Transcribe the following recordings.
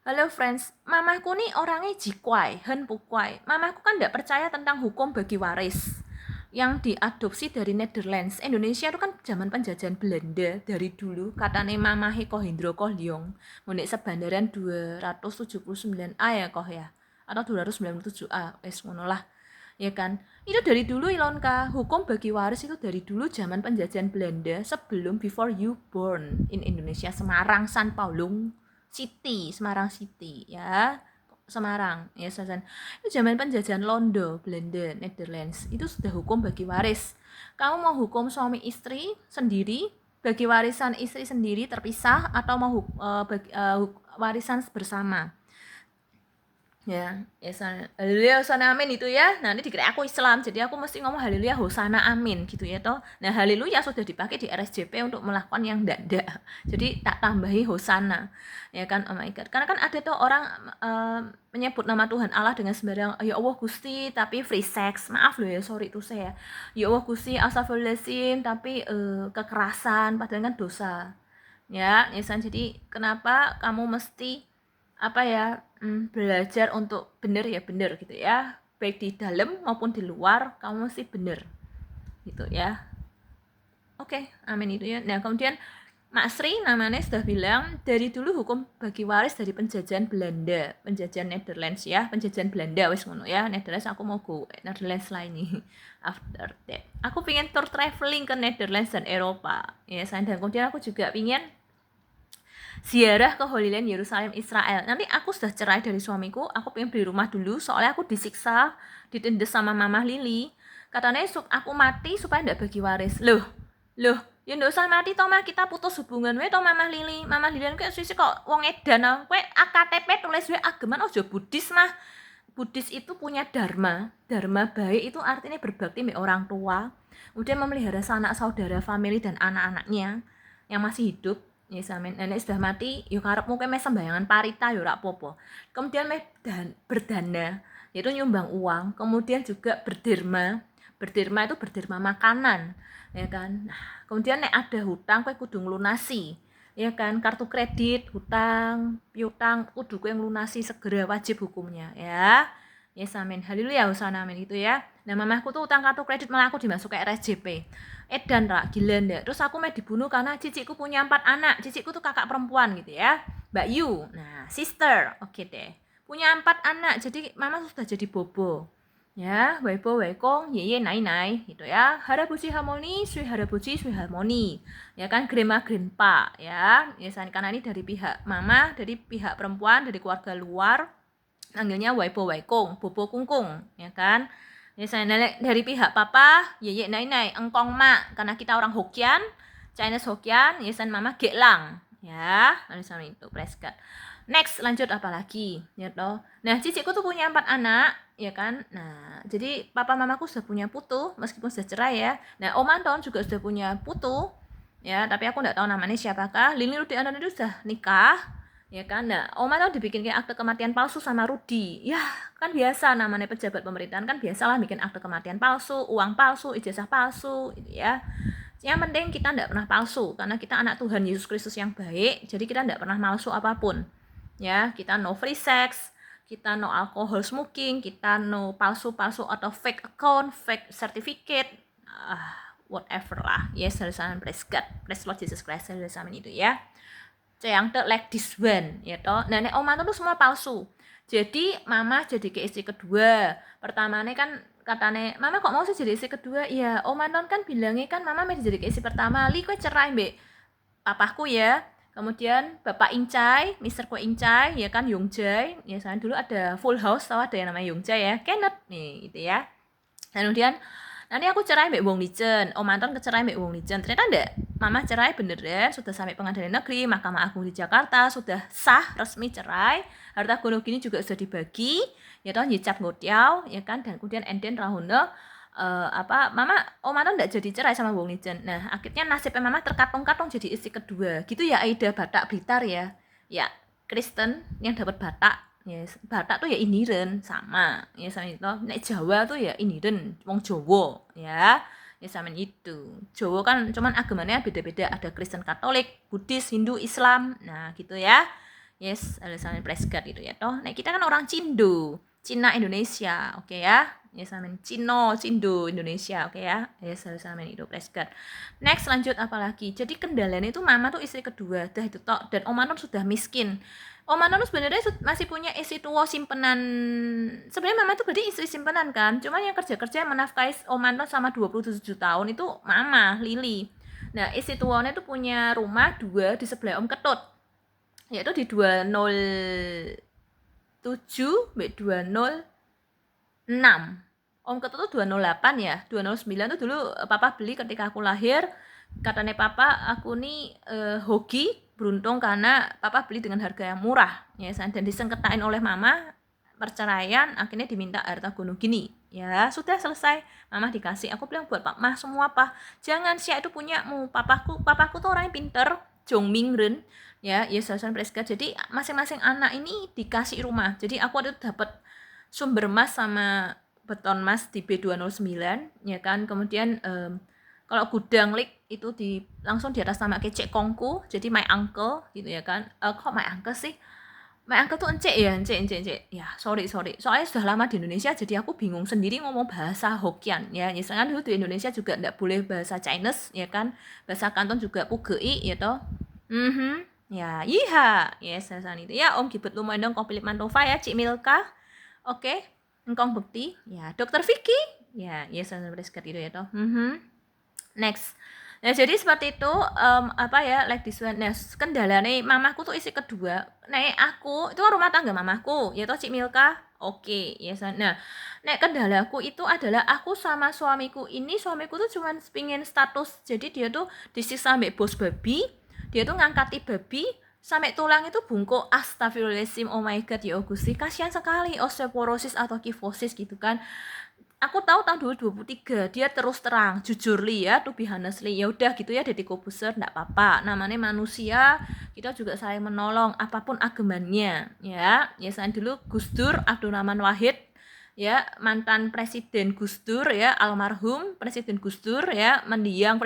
Halo friends, mamaku nih orangnya jikwai, hen pukwai. Mamaku kan tidak percaya tentang hukum bagi waris yang diadopsi dari Netherlands. Indonesia itu kan zaman penjajahan Belanda dari dulu. Katanya mamahe Kohindro Kohliong, munik sebandaran 279A ya koh ya, atau 297A, ngono lah. Ya kan? Itu dari dulu Ilonka, hukum bagi waris itu dari dulu zaman penjajahan Belanda sebelum before you born in Indonesia, Semarang, San Paulung City, Semarang City ya. Semarang ya Sasan. Itu zaman penjajahan Londo, Belanda, Netherlands. Itu sudah hukum bagi waris. Kamu mau hukum suami istri sendiri, bagi warisan istri sendiri terpisah, atau mau warisan bersama? Ya, haleluya hosana amin itu ya. Nanti dikira aku Islam, jadi aku mesti ngomong haleluya hosana amin gitu ya toh. Nah, haleluya sudah dipakai di RSJP untuk melakukan yang ndak. Jadi tak tambahi hosana. Ya kan, oh my god. Karena kan ada tuh orang menyebut nama Tuhan Allah dengan sembarang, ya Allah Gusti tapi free sex. Maaf loh ya, sorry itu saya. Ya Allah Gusti astagfirullahaladzim tapi kekerasan padahal kan dosa. Ya, jadi kenapa kamu mesti apa ya, belajar untuk benar ya benar gitu ya, baik di dalam maupun di luar kamu mesti benar gitu ya. Oke, amin itu ya. Nah kemudian Mak Sri namanya sudah bilang dari dulu hukum bagi waris dari penjajahan Belanda, penjajahan Netherlands ya, penjajahan Belanda wes ngono ya. Netherlands aku mau go Netherlands lah ini. After that aku pengen tour traveling ke Netherlands dan Eropa ya, dan kemudian aku juga pengen ziarah ke Holy Land Yerusalem Israel. Nanti aku sudah cerai dari suamiku, aku pengen beli rumah dulu soalnya aku disiksa, ditindas sama Mama Lili. Katanya aku mati supaya ndak bagi waris. Loh, ya ndak usah mati toh mah, kita putus hubungan we toh Mama Lili. Mama Lili kan sisi kok wong edan ah. Kowe AKTP tulis we ageman ojo Buddhis mah. Buddhis itu punya dharma. Dharma baik itu artinya berbakti sama orang tua, kemudian memelihara sanak saudara, family dan anak-anaknya yang masih hidup. Ya samin, nenek sudah mati, yuk karepmu ke mes sembayangan parita yuk rak popo. Kemudian berdana, yaitu nyumbang uang. Kemudian juga berderma, berderma itu berderma makanan, ya kan. Nah, kemudian nek ada hutang, kue kudu ngelunasi, ya kan. Kartu kredit, hutang, piutang, kudu kue ngelunasi segera, wajib hukumnya, ya. Ya samin, haleluya hosana amin itu ya. Nah mamaku tuh utang kartu kredit malah aku dimasuk ke RSJP. Edan rak, gila ndak. Terus aku mau dibunuh karena cicikku punya 4 anak. Cicikku tuh kakak perempuan gitu ya, Mbak Yu. Nah, sister, oke deh. Punya 4 anak, jadi mama sudah jadi bobo. Ya, weibo weikong, yeye nai nai gitu ya. Harabushi harmoni, sui harabushi sui harmoni. Ya kan, grandma grandpa ya. Ya karena ini dari pihak mama, dari pihak perempuan, dari keluarga luar. Panggilnya weibo weikong, bobo kungkung, ya kan. Misalnya dari pihak papa, yeye nai nai, engkong mak, karena kita orang Hokkien, Chinese Hokkien, yesan mama gelang, ya, sama itu, preskat. Next, lanjut apa lagi, ya toh. Nah, cicikku tuh punya 4 anak, ya kan. Nah, jadi papa mamaku sudah punya putu, meskipun sudah cerai ya. Nah, Om Anton juga sudah punya putu, ya, tapi aku nggak tahu namanya siapakah. Lili Rudi Anton itu sudah nikah, ya kan. Nah, Om Anton dibikin kayak akte kematian palsu sama Rudi. Ya, kan biasa namanya pejabat pemerintahan kan biasalah bikin akte kematian palsu, uang palsu, ijazah palsu gitu ya. Yang penting kita tidak pernah palsu karena kita anak Tuhan Yesus Kristus yang baik, jadi kita tidak pernah palsu apapun. Ya, kita no free sex, kita no alcohol smoking, kita no palsu-palsu atau fake account, fake certificate, whatever lah. Yes, halesan praise God, praise Lord Jesus Christ, halesan itu ya. Yang like this one, ya toh. Nah, nek oma tuh semua palsu. Jadi mama jadi ke istri kedua. Pertamanya kan katanya, mama kok mau sih jadi istri kedua? Ya, oma non kan bilangnya kan mama mau jadi ke istri pertama. Li kue cerai mbak papaku ya. Kemudian Bapak Incai, Mister Kue Incai, ya kan Yongjai. Ya, saya dulu ada Full House, tahu ada yang namanya Yongjai ya. Kenneth nih, gitu ya. Kemudian nanti aku cerai mbak Wong Lijen, Om Anton kecerai mbak Wong Lijen. Ternyata enggak, mama cerai beneran, sudah sampai pengadilan negeri, Mahkamah Agung di Jakarta, sudah sah resmi cerai. Harta gono gini juga sudah dibagi, ya toh nyicap ngotiau, ya kan. Dan kemudian enden rahuna mama Om Anton enggak jadi cerai sama Wong Lijen. Nah akhirnya nasibnya mama terkatung-katung jadi istri kedua gitu ya. Aida Batak Blitar ya, ya Kristen yang dapat Batak. Ya, Batak tuh ya iniren sama ya sama itu. Nek Jawa tuh ya iniren wong Jawa ya. Ya sama itu. Jawa kan cuman agamanya beda-beda, ada Kristen Katolik, Buddhis, Hindu, Islam. Nah, gitu ya. Yes, Alexander Prescott itu ya toh. Nah, kita kan orang Cindo, Cina Indonesia, oke ya. Yes, amin. Cindo Indonesia, oke ya. Yes, Alexander itu Prescott. Next lanjut apa lagi? Jadi kendalanya itu mama tuh istri kedua, dah itu tok, dan Om Anton sudah miskin. Om Anton sebenarnya masih punya istri tua simpenan. Sebenarnya mama tuh berarti istri simpenan kan. Cuma yang kerja-kerja menafkahi Om Anton selama 27 tahun itu mama Lili. Nah, istri tuanya tuh punya rumah 2 di sebelah Om Ketut, yaitu di 207 206. Om Ketut tuh 208 ya, 209 tuh dulu papa beli ketika aku lahir. Katanya papa, aku nih hoki beruntung karena papa beli dengan harga yang murah ya, dan disengketain oleh mama perceraian, akhirnya diminta harta gunung gini ya, sudah selesai, mama dikasih. Aku bilang buat Pak Mah semua apa, jangan sih itu punyamu. Papaku tuh orangnya pinter, Jong Ming Ren ya, Yesusan Preska. Jadi masing-masing anak ini dikasih rumah. Jadi aku ada dapat sumber emas sama beton mas di B209 ya kan. Kemudian kalau gudang lik itu langsung di atas nama Kecek Kongku, jadi my uncle gitu ya kan. Kok my uncle sih? My uncle tuh encek ya, encek. Ya, sorry. Soalnya sudah lama di Indonesia, jadi aku bingung sendiri ngomong bahasa Hokkien ya. Misalkan dulu di Indonesia juga enggak boleh bahasa Chinese ya kan. Bahasa Kanton juga pugei ya toh. Ya, iya. Yes, itu ya. Om Gibet lumayan dong komplit Mantova ya, Cik Milka. Oke. Engkong bukti. Ya, Dokter Vicky. Ya, yes, itu ya toh. Next. Nah, jadi seperti itu, apa ya, like this one. Nah, kendalanya mamaku tuh istri kedua. Nah, aku itu rumah tangga mamaku, yaitu Cik Milka. Oke, yes. Nah, kendalaku itu adalah aku sama suamiku tuh cuman pingin status. Jadi dia tuh disiksa sampai bos babi, dia tuh ngangkati babi sampai tulang itu bungkuk. Astagfirullahaladzim, oh my god, ya Gusti, kasihan sekali osteoporosis atau kifosis gitu kan. Aku tahu tahun 2023 dia terus terang jujur ya, to be honestly, ya udah gitu ya, Deddy Kobuser enggak apa-apa, namanya manusia, kita juga saling menolong apapun agamanya ya. Saya dulu Gus Dur Abdurrahman Wahid ya, mantan presiden Gus Dur ya, almarhum presiden Gus Dur ya, mendiang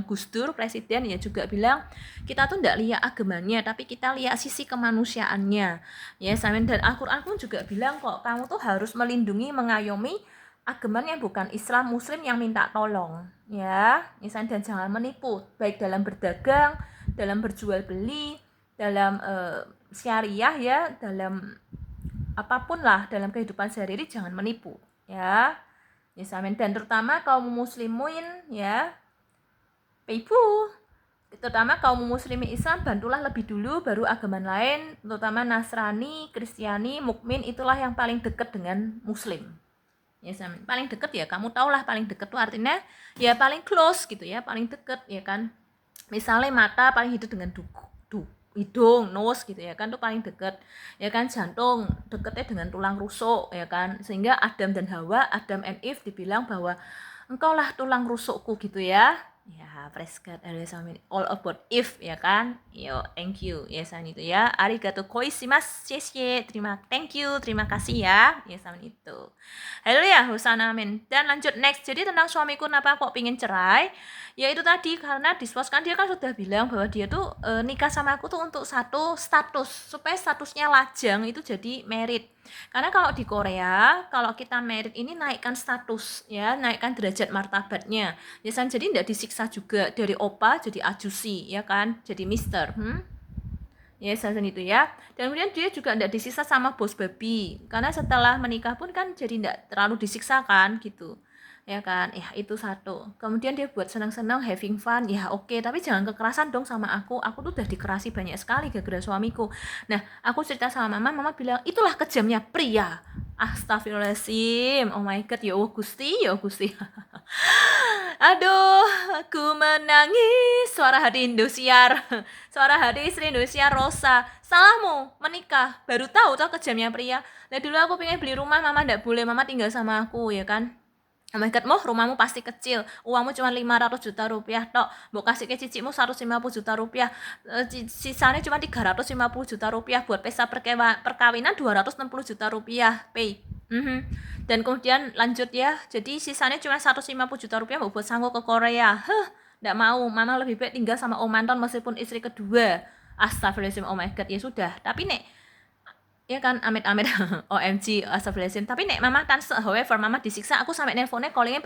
Gus Dur presiden ya, juga bilang kita tuh enggak lihat agamanya tapi kita lihat sisi kemanusiaannya ya. Dan Al-Quran pun juga bilang kok, kamu tuh harus melindungi, mengayomi agamanya bukan Islam Muslim yang minta tolong ya. Dan jangan menipu, baik dalam berdagang, dalam berjual beli, dalam syariah ya, dalam apapun lah dalam kehidupan sehari-hari, jangan menipu ya. Dan terutama kaum muslimin ya, ibu, terutama kaum muslimin Islam, bantulah lebih dulu baru agama lain, terutama Nasrani, Kristiani, Mukmin, itulah yang paling dekat dengan muslim ya. Paling dekat ya, kamu tahulah paling dekat tuh artinya ya paling close gitu ya, paling dekat ya kan. Misalnya mata paling hidup dengan hidung, nose gitu ya kan, tuh paling deket ya kan. Jantung deketnya dengan tulang rusuk ya kan, sehingga Adam dan Hawa, Adam and Eve dibilang bahwa engkaulah tulang rusukku gitu ya. Ya, praise God, all about Eve ya kan. Yo, thank you ya itu ya. Arigato goizaimasu, terima kasih ya. Ya itu. Haleluya, hosana amin. Dan lanjut next. Jadi tentang suamiku kenapa kok pingin cerai? Ya itu tadi, karena kan dia kan sudah bilang bahwa dia tuh nikah sama aku tuh untuk satu status, supaya statusnya lajang itu jadi merit. Karena kalau di Korea, kalau kita merit ini naikkan status ya, naikkan derajat martabatnya. Ya kan, jadi tidak disiksa juga, dari opa jadi ajusi ya kan, jadi mister. Ya itu ya. Dan kemudian dia juga tidak disiksa sama bos babi, karena setelah menikah pun kan jadi tidak terlalu disiksa kan gitu ya kan. Ya itu satu. Kemudian dia buat senang-senang, having fun, ya oke, tapi jangan kekerasan dong sama aku tuh udah dikerasi banyak sekali gara-gara suamiku. Nah, aku cerita sama mama bilang itulah kejamnya pria. Astagfirullahaladzim, oh my god, ya Gusti aduh, aku menangis, suara hati Indosiar, suara hati istri Indosiar Rosa. Salahmu menikah, baru tahu tuh kejamnya pria. Nah dulu aku pengen beli rumah, mama ndak boleh, mama tinggal sama aku ya kan. Oh my god, rumahmu pasti kecil, uangmu cuma 500 juta rupiah tok, mau kasih ke cicikmu 150 juta rupiah, sisanya cuma 350 juta rupiah, buat pesta perkawinan 260 juta rupiah, pay. Dan kemudian lanjut ya, jadi sisanya cuma 150 juta rupiah buat sanggup ke Korea. Nggak mau, mama lebih baik tinggal sama Om Anton meskipun istri kedua. astagfirullahaladzim, oh my god, ya sudah. Tapi nek ya kan amit-amit OMG astagfirullahaladzim, tapi nek mama tan however mama disiksa, aku sampai nelponnya callingnya